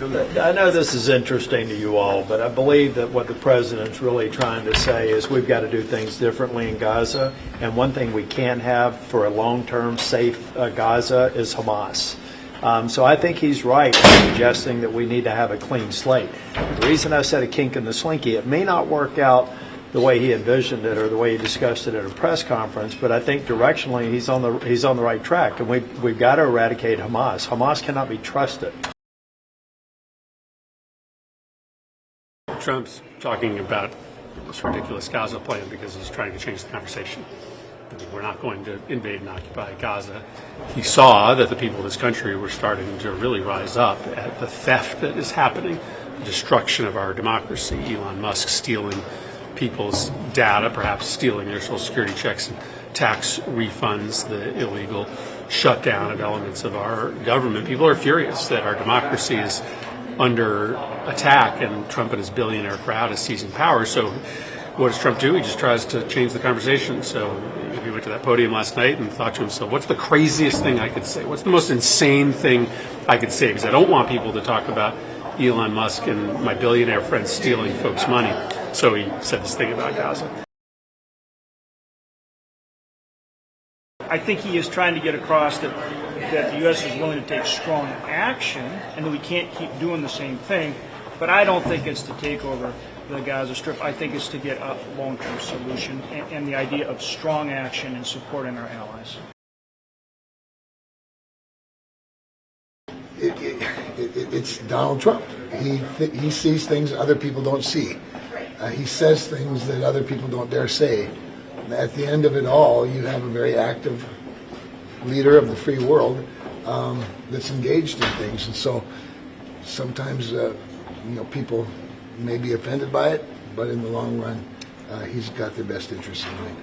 I know this is interesting to you all, but I believe that what the president's really trying to say is we've got to do things differently in Gaza, and one thing we can't have for a long-term safe Gaza is Hamas. So I think he's right in suggesting that we need to have a clean slate. The reason I said a kink in the slinky, it may not work out the way he envisioned it or the way he discussed it at a press conference, but I think directionally he's on the right track, and we've got to eradicate Hamas. Hamas cannot be trusted. Trump's talking about this ridiculous Gaza plan because he's trying to change the conversation. I mean, we're not going to invade and occupy Gaza. He saw that the people of this country were starting to really rise up at the theft that is happening, the destruction of our democracy, Elon Musk stealing people's data, perhaps stealing their Social Security checks and tax refunds, the illegal shutdown of elements of our government. People are furious that our democracy is under attack and Trump and his billionaire crowd is seizing power. So what does Trump do? He just tries to change the conversation. So he went to that podium last night and thought to himself, what's the craziest thing I could say? What's the most insane thing I could say? Because I don't want people to talk about Elon Musk and my billionaire friends stealing folks' money. So he said this thing about Gaza. I think he is trying to get across that the U.S. is willing to take strong action and that we can't keep doing the same thing. But I don't think it's to take over the Gaza Strip. I think it's to get a long-term solution and the idea of strong action and supporting our allies. It's Donald Trump. He sees things other people don't see. He says things that other people don't dare say. At the end of it all, you have a very active leader of the free world that's engaged in things, and so sometimes people may be offended by it, but in the long run, he's got their best interests in mind.